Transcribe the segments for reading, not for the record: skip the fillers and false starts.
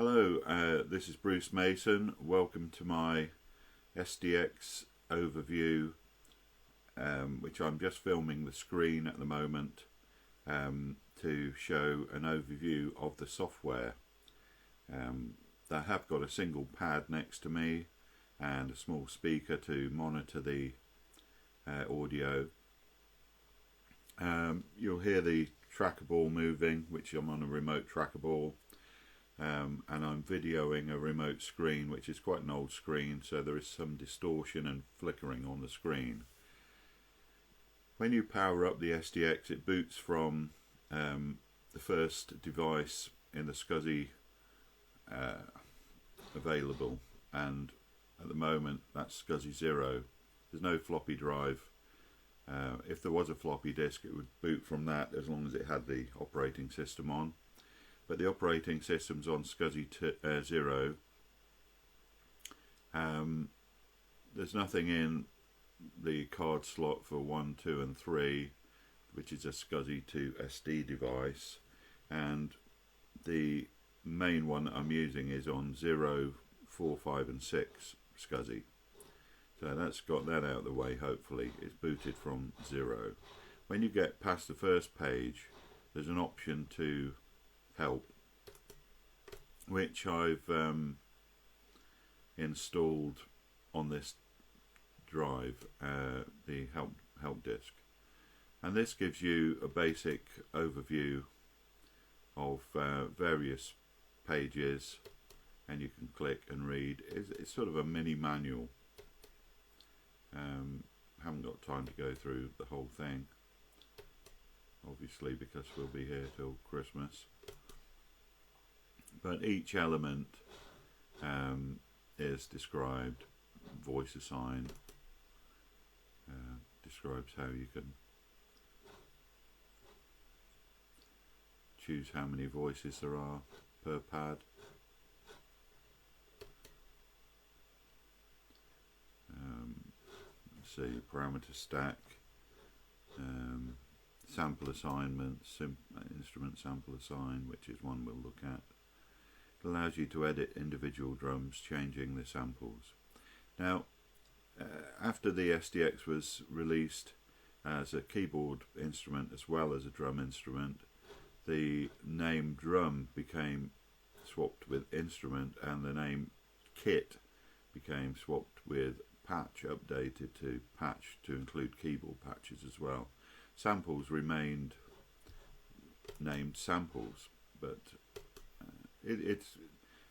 Hello, this is Bruce Mason. Welcome to my SDX overview, which I'm just filming the screen at the moment to show an overview of the software. I have got a single pad next to me and a small speaker to monitor the audio. You'll hear the tracker ball moving, which I'm on a remote tracker ball. And I'm videoing a remote screen, which is quite an old screen, so there is some distortion and flickering on the screen. When you power up the SDX, it boots from the first device in the SCSI available, and at the moment that's SCSI 0. There's no floppy drive. If there was a floppy disk, it would boot from that as long as it had the operating system on. But the operating system's on SCSI 0. There's nothing in the card slot for 1, 2 and 3, which is a SCSI to SD device, and the main one that I'm using is on 0, 4, 5 and 6 SCSI. So that's got that out of the way. Hopefully it's booted from 0. When you get past the first page, there's an option to help, which I've installed on this drive, the help disk, and this gives you a basic overview of various pages, and you can click and read. It's sort of a mini manual. Haven't got time to go through the whole thing, obviously, because we'll be here till Christmas. But each element is described, voice assigned, describes how you can choose how many voices there are per pad. Let's see, parameter stack, sample assignment, instrument sample assign, which is one we'll look at. It allows you to edit individual drums, changing the samples. Now, after the SDX was released as a keyboard instrument as well as a drum instrument, the name drum became swapped with instrument, and the name kit became swapped with patch, updated to patch to include keyboard patches as well. Samples remained named samples, but it's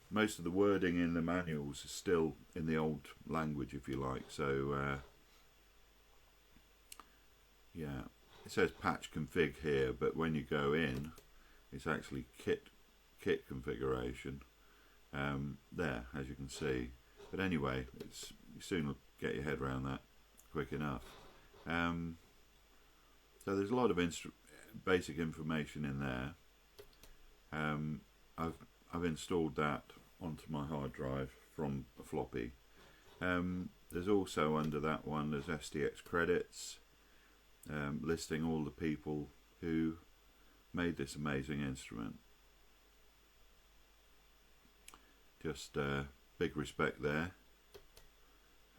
most of the wording in the manuals is still in the old language, if you like. So yeah, it says patch config here, but when you go in, it's actually kit configuration there, as you can see. But anyway, you soon will get your head around that quick enough. So there's a lot of basic information in there. I've installed that onto my hard drive from a floppy. There's also under that one, there's SDX credits, listing all the people who made this amazing instrument. Just big respect there.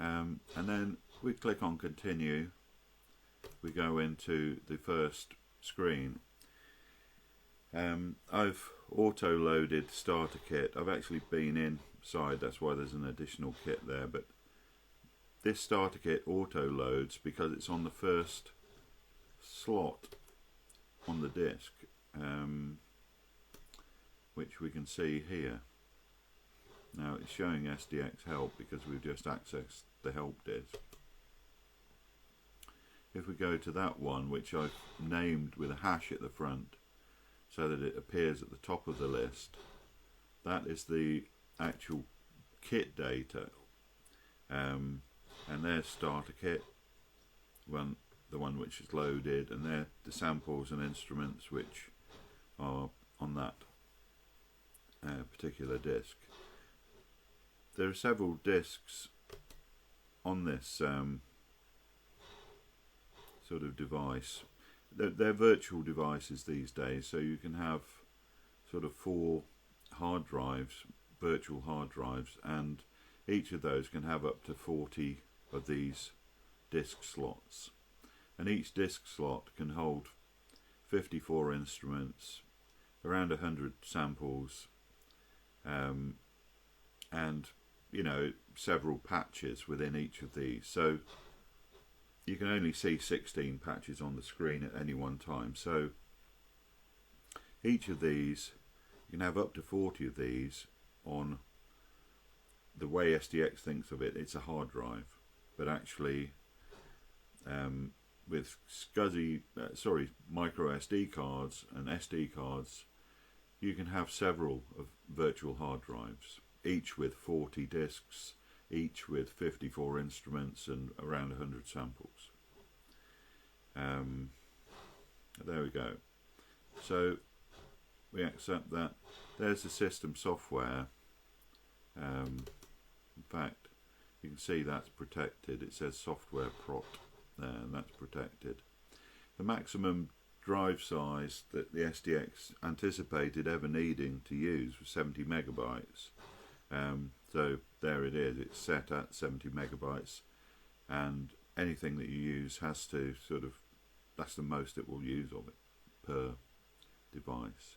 And then we click on continue. We go into the first screen. I've auto-loaded starter kit. I've actually been inside, that's why there's an additional kit there, but this starter kit auto-loads because it's on the first slot on the disk, which we can see here. Now it's showing SDX help because we've just accessed the help disk. If we go to that one, which I've named with a hash at the front so that it appears at the top of the list, that is the actual kit data, and there's starter kit, the one which is loaded, and they're the samples and instruments which are on that particular disk. There are several disks on this sort of device. They're virtual devices these days, so you can have sort of 4 hard drives, virtual hard drives, and each of those can have up to 40 of these disk slots, and each disk slot can hold 54 instruments, around 100 samples, and several patches within each of these. So you can only see 16 patches on the screen at any one time. So each of these, you can have up to 40 of these on, the way SDX thinks of it, it's a hard drive, but actually with micro SD cards and SD cards, you can have several of virtual hard drives, each with 40 disks, each with 54 instruments and around 100 samples. There we go. So we accept that. There's the system software. In fact, you can see that's protected. It says software prot there, and that's protected. The maximum drive size that the SDX anticipated ever needing to use was 70 megabytes. So there it is, it's set at 70 megabytes, and anything that you use has to that's the most it will use of it per device.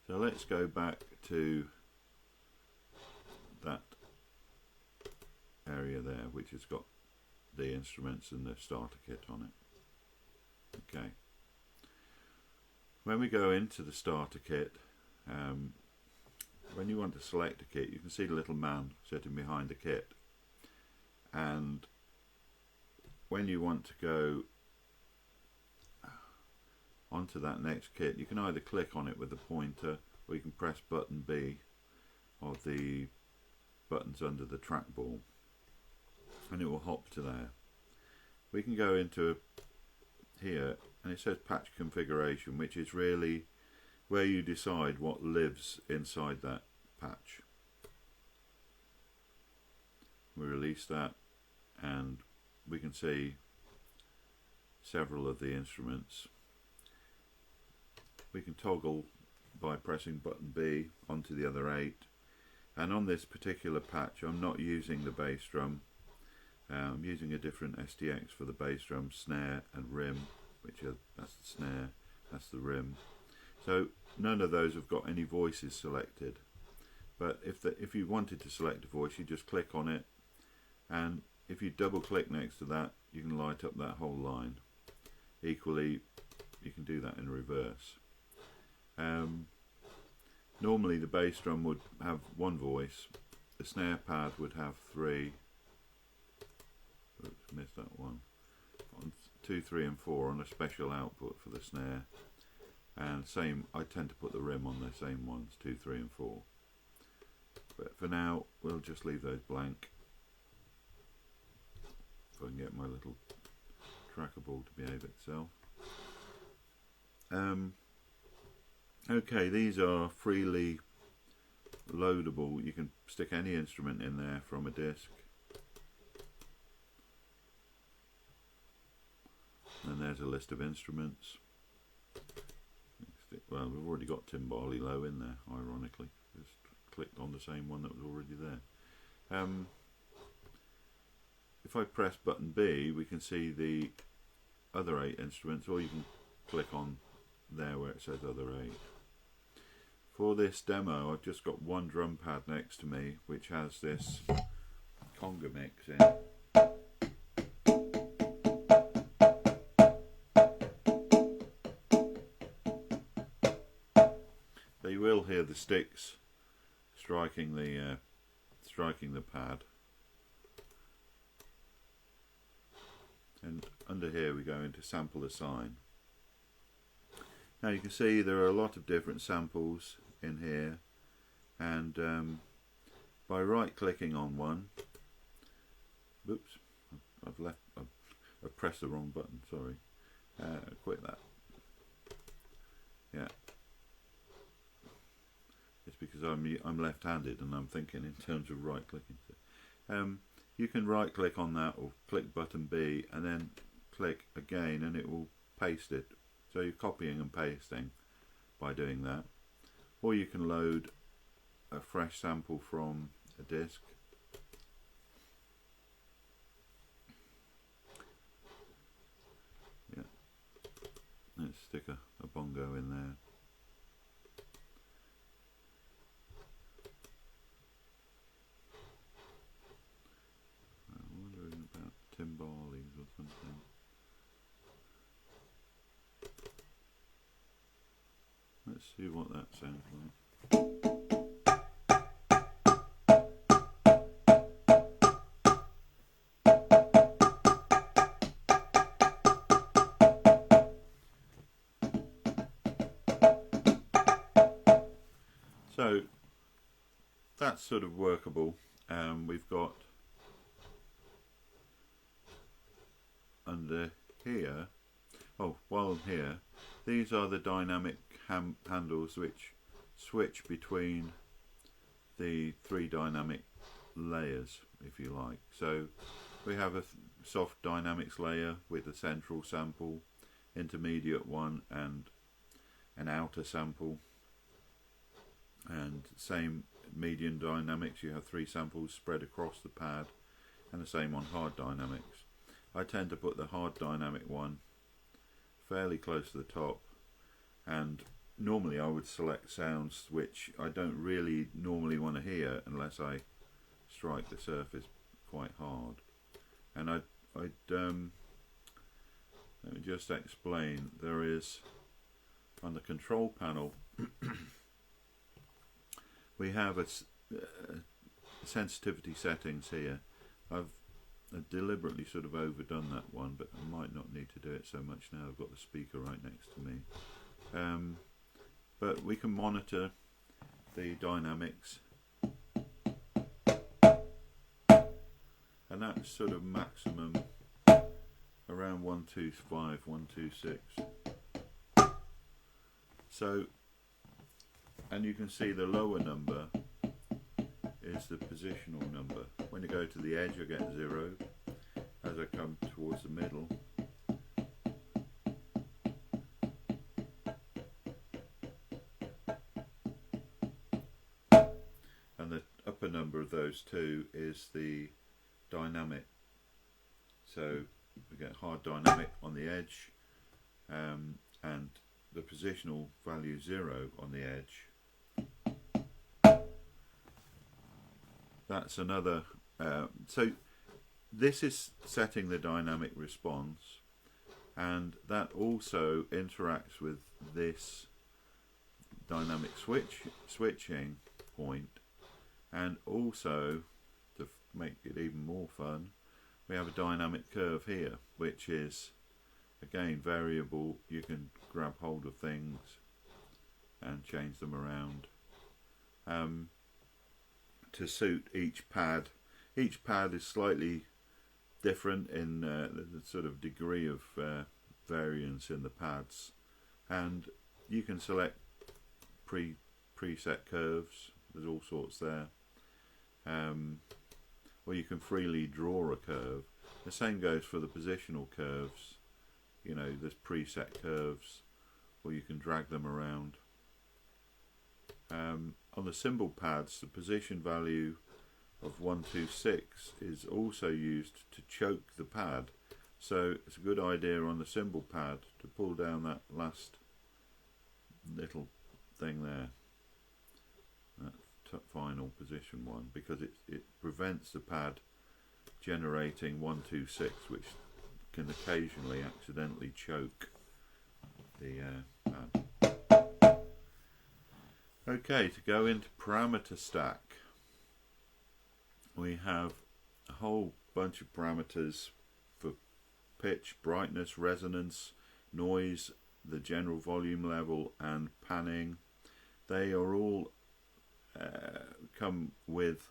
So let's go back to that area there, which has got the instruments and the starter kit on it. Okay. When we go into the starter kit, when you want to select a kit, you can see the little man sitting behind the kit, and when you want to go onto that next kit, you can either click on it with the pointer, or you can press button B of the buttons under the trackball, and it will hop to there. We can go into here, and it says patch configuration, which is really where you decide what lives inside that patch. We release that, and we can see several of the instruments. We can toggle by pressing button B onto the other 8, and on this particular patch I'm not using the bass drum. I'm using a different SDX for the bass drum, snare and rim, that's the snare, that's the rim. So none of those have got any voices selected, but if you wanted to select a voice, you just click on it, and if you double click next to that, you can light up that whole line. Equally, you can do that in reverse. Normally the bass drum would have one voice, the snare pad would have 3, oops, missed that one, 2, 3 and 4 on a special output for the snare, and same, I tend to put the rim on the same ones, 2, 3 and 4, but for now we'll just leave those blank. If I can get my little tracker ball to behave itself. Okay, these are freely loadable. You can stick any instrument in there from a disc. And there's a list of instruments. Well, we've already got Timbali Low in there, ironically. Just clicked on the same one that was already there. If I press button B, we can see the other 8 instruments, or you can click on there where it says other 8. For this demo, I've just got one drum pad next to me, which has this conga mix in. So you will hear the sticks striking the pad. And under here we go into sample assign. Now you can see there are a lot of different samples in here, and by right clicking on one, oops, I've pressed the wrong button, sorry, quit that, yeah, it's because I'm left-handed and I'm thinking in terms of right clicking. You can right click on that or click button B and then click again, and it will paste it. So you're copying and pasting by doing that. or you can load a fresh sample from a disk. Yeah, let's stick a bongo in there. I'm wondering about timbales or something. Let's see what that sounds like. So that's sort of workable. We've got under here, while I'm here, these are the dynamic handles which switch between the three dynamic layers, if you like. So we have a soft dynamics layer with a central sample, intermediate one, and an outer sample. And same medium dynamics, you have three samples spread across the pad, and the same on hard dynamics. I tend to put the hard dynamic one fairly close to the top, and normally I would select sounds which I don't really normally want to hear unless I strike the surface quite hard. And I'd let me just explain. There is, on the control panel, we have a sensitivity settings here. I've deliberately sort of overdone that one, but I might not need to do it so much now. I've got the speaker right next to me. But we can monitor the dynamics, and that's sort of maximum around 125, 126. So, and you can see the lower number is the positional number. When you go to the edge, I get 0. As I come towards the middle, and the upper number of those two is the dynamic. So we get hard dynamic on the edge, and the positional value 0 on the edge. That's another. So this is setting the dynamic response, and that also interacts with this dynamic switching point. And also, to make it even more fun, we have a dynamic curve here, which is again variable. You can grab hold of things and change them around to suit each pad. Each pad is slightly different in the sort of degree of variance in the pads, and you can select preset curves. There's all sorts there, or you can freely draw a curve. The same goes for the positional curves. You know, there's preset curves, or you can drag them around. On the cymbal pads, the position value of 126 is also used to choke the pad, so it's a good idea on the cymbal pad to pull down that last little thing there, that final position one, because it prevents the pad generating 126, which can occasionally accidentally choke the pad. Okay, to go into parameter stack, we have a whole bunch of parameters for pitch, brightness, resonance, noise, the general volume level, and panning. They are all come with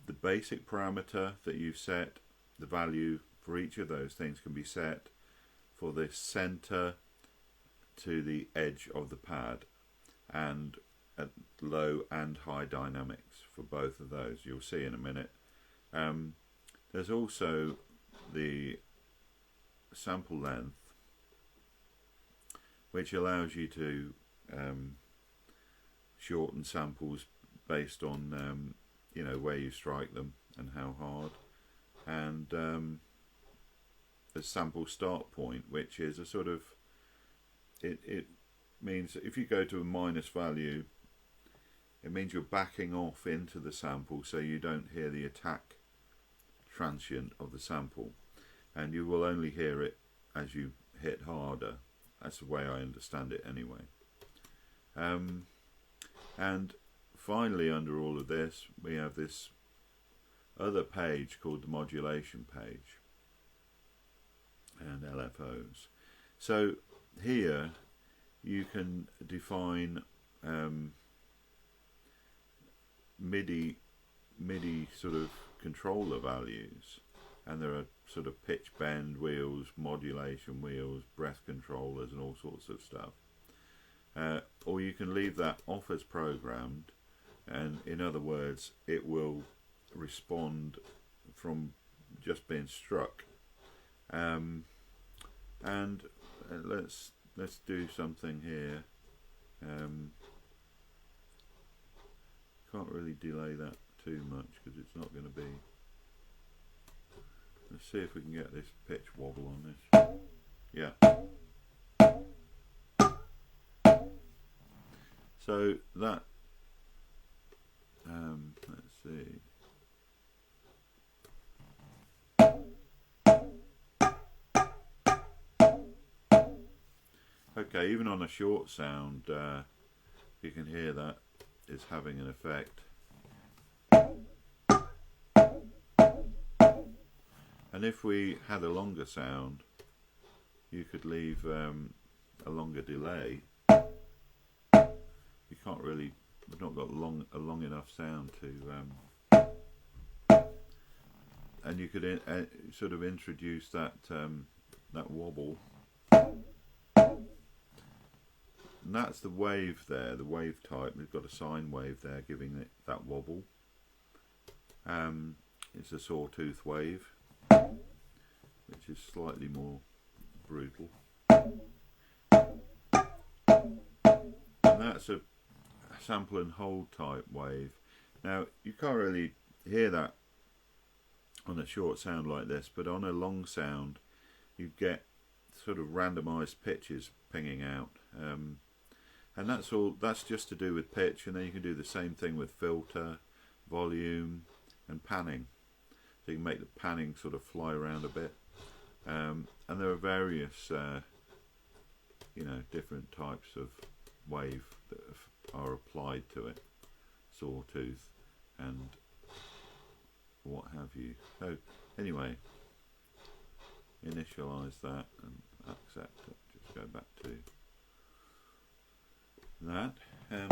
the basic parameter that you've set. The value for each of those things can be set for the center to the edge of the pad, and at low and high dynamics for both of those. You'll see in a minute. There's also the sample length, which allows you to shorten samples based on you know, where you strike them and how hard, and a sample start point, which is a sort of, it means if you go to a minus value, it means you're backing off into the sample so you don't hear the attack transient of the sample, and you will only hear it as you hit harder. That's the way I understand it anyway. And finally, under all of this, we have this other page called the modulation page and LFOs. So here you can define MIDI sort of controller values, and there are sort of pitch bend wheels, modulation wheels, breath controllers, and all sorts of stuff. Or you can leave that off as programmed, and in other words, it will respond from just being struck. And let's do something here. Can't really delay that too much because it's not going to be. Let's see if we can get this pitch wobble on this. Yeah. So that, let's see. Okay, even on a short sound, you can hear that it's having an effect. And if we had a longer sound, you could leave a longer delay. You can't really, we've not got a long enough sound to, and you could sort of introduce that that wobble. And that's the wave there, the wave type. We've got a sine wave there giving it that wobble. It's a sawtooth wave, which is slightly more brutal. And that's a sample and hold type wave. Now you can't really hear that on a short sound like this, but on a long sound you get sort of randomized pitches pinging out. And that's all. That's just to do with pitch, and then you can do the same thing with filter, volume, and panning. So you can make the panning sort of fly around a bit. And there are various, you know, different types of wave that are applied to it, sawtooth, and what have you. So anyway, initialize that and accept it. Just go back to that, and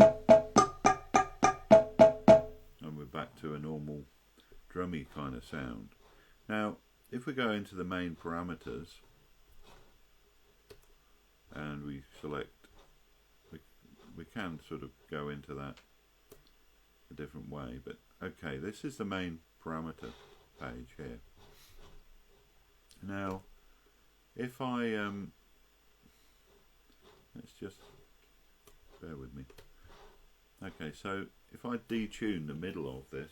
we're back to a normal drummy kind of sound. Now if we go into the main parameters and we select, we can sort of go into that a different way, but okay, this is the main parameter page here. Now if I let's just bear with me. Okay, so if I detune the middle of this,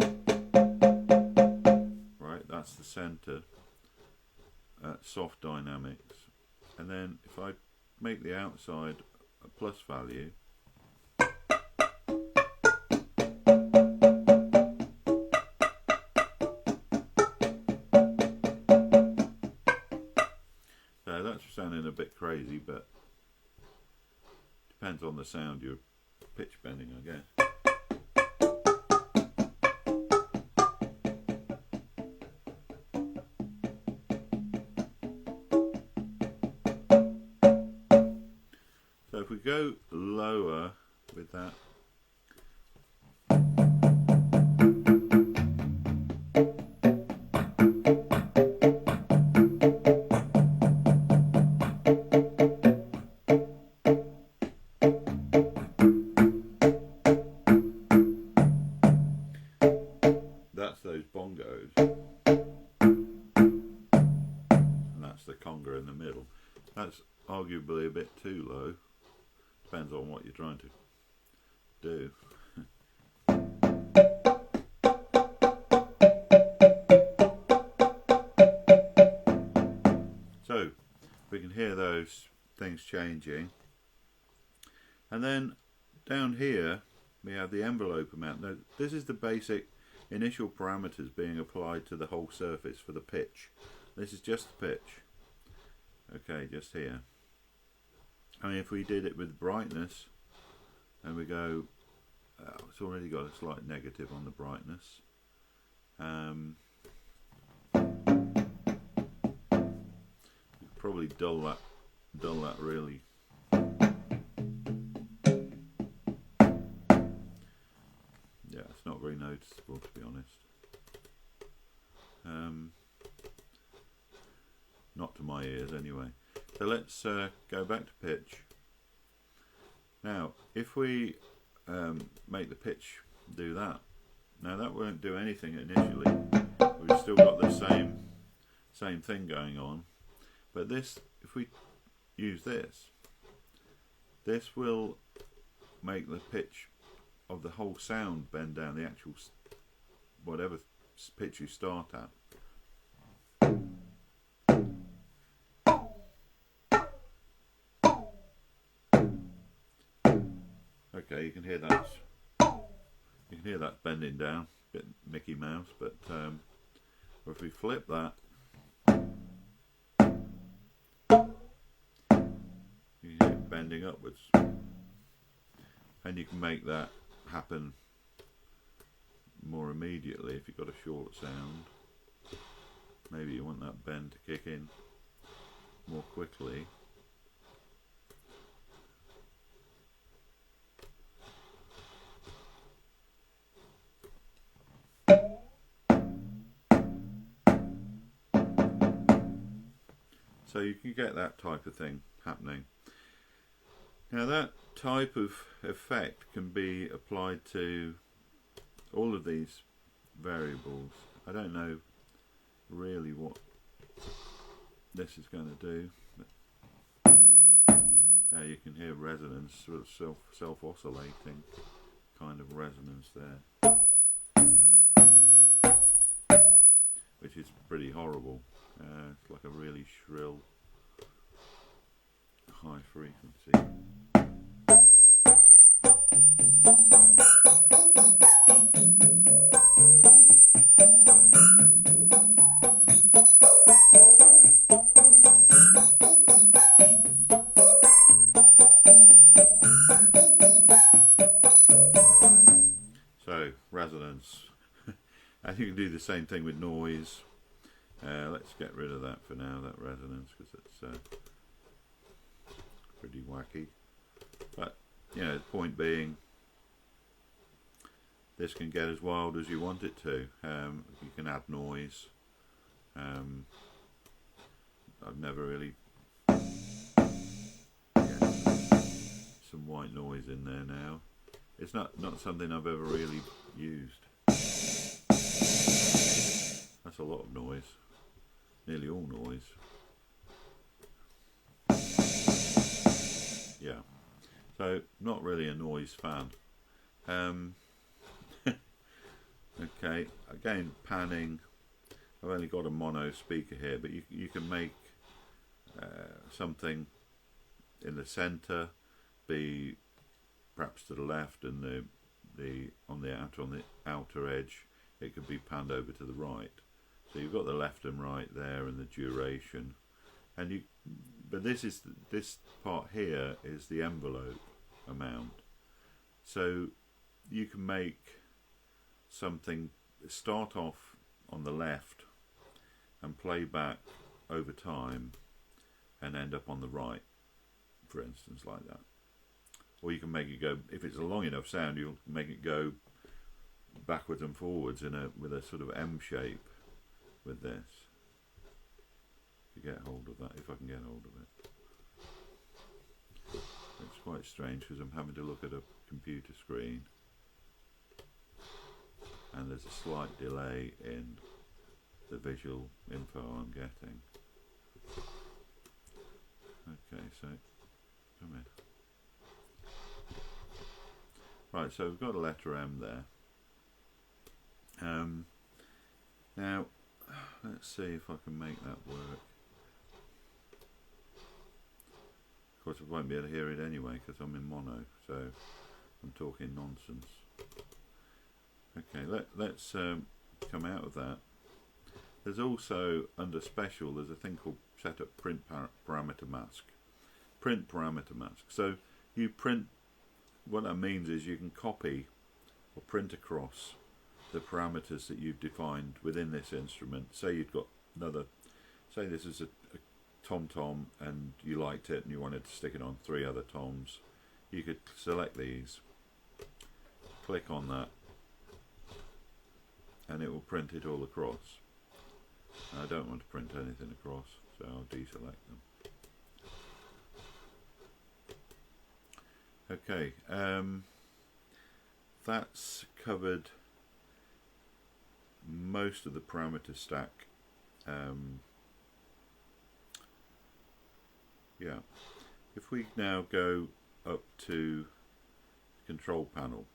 right, that's the center, soft dynamics, and then if I make the outside a plus value, so that's sounding a bit crazy, but depends on the sound you're pitch bending, I guess. So if we go lower with that, that's those bongos, and that's the conga in the middle. That's arguably a bit too low. Depends on what you're trying to do. So we can hear those things changing. And then down here we have the envelope amount. Now this is the basic initial parameters being applied to the whole surface for the pitch. This is just the pitch. Okay, just here. I mean, if we did it with brightness and we go, it's already got a slight negative on the brightness. Probably dull that really. Yeah, it's not very noticeable, to be honest. Not to my ears anyway. So let's go back to pitch. Now if we make the pitch do that, now that won't do anything initially. We've still got the same thing going on, but this, if we use this will make the pitch of the whole sound bend down, the actual whatever pitch you start at. Okay, you can hear that. You can hear that bending down, a bit Mickey Mouse. But if we flip that, you hear it bending upwards, and you can make that happen more immediately if you've got a short sound. Maybe you want that bend to kick in more quickly. So you can get that type of thing happening. Now that type of effect can be applied to all of these variables. I don't know really what this is going to do. Now you can hear resonance, sort of self-oscillating kind of resonance there, which is pretty horrible. It's like a really shrill, high frequency. So, resonance. And you can do the same thing with noise. Let's get rid of that for now, that resonance, because it's pretty wacky. But, you know, the point being, this can get as wild as you want it to. You can add noise. I've never really... Yeah, some white noise in there now. It's not something I've ever really used. That's a lot of noise. Nearly all noise. Yeah. So, not really a noise fan. Okay, again, panning. I've only got a mono speaker here, but you can make something in the centre be perhaps to the left, and on the outer edge it could be panned over to the right. So you've got the left and right there, and the duration, and but this part here is the envelope amount. So you can make something start off on the left and play back over time and end up on the right, for instance, like that. Or you can make it go, if it's a long enough sound, you'll make it go backwards and forwards with a sort of M shape with this. If you get hold of that, if I can get hold of it. It's quite strange because I'm having to look at a computer screen and there's a slight delay in the visual info I'm getting. Okay, so come here. Right, so we've got a letter M there. Now, let's see if I can make that work. Of course, I won't be able to hear it anyway because I'm in mono, so I'm talking nonsense. Okay, let's come out of that. There's also, under special, there's a thing called setup print parameter mask. Print parameter mask. So you print, what that means is you can copy or print across the parameters that you've defined within this instrument. Say you've got another, say this is a tom-tom and you liked it and you wanted to stick it on 3 other toms. You could select these, click on that, and it will print it all across. I don't want to print anything across, so I'll deselect them. Okay, that's covered most of the parameter stack. Yeah, if we now go up to control panel,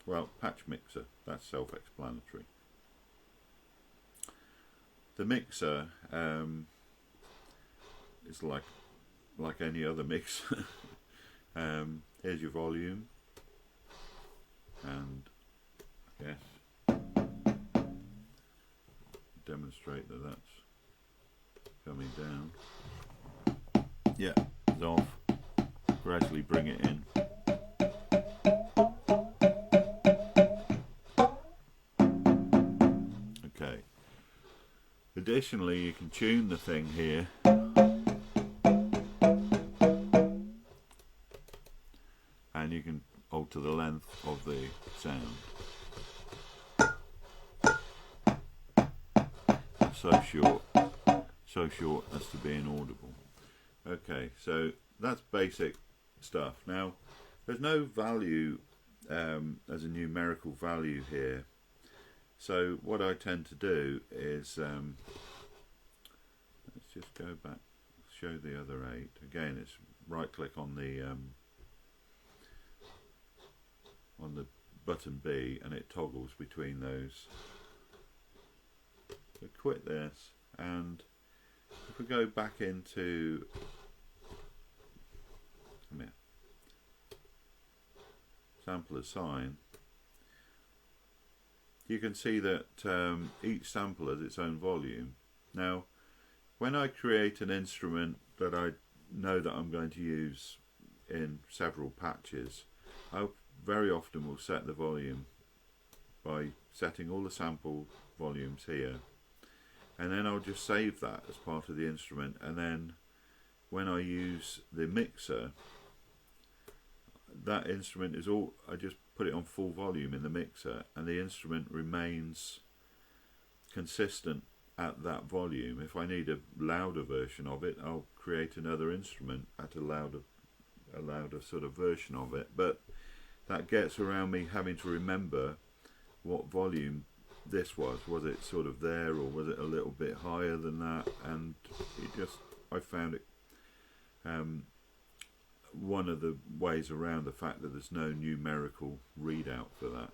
well, patch mixer, that's self-explanatory. The mixer is like any other mixer. Here's your volume, and I guess demonstrate that that's coming down. Yeah, it's off. Gradually bring it in. Okay. Additionally, you can tune the thing here. And you can alter the length of the sound. It's so short as to be inaudible. Okay, so that's basic stuff. Now, there's no value as a numerical value here. So what I tend to do is, let's just go back, show the other 8. Again, it's right click on the button B and it toggles between those. So quit this, and if we go back into, come here, sample assign, you can see that each sample has its own volume. Now, when I create an instrument that I know that I'm going to use in several patches, I very often will set the volume by setting all the sample volumes here, and then I'll just save that as part of the instrument, and then when I use the mixer, that instrument is all, I just put it on full volume in the mixer and the instrument remains consistent at that volume. If I need a louder version of it, I'll create another instrument at a louder sort of version of it, but that gets around me having to remember what volume this was. Was it sort of there, or was it a little bit higher than that? And it just, I found it one of the ways around the fact that there's no numerical readout for that.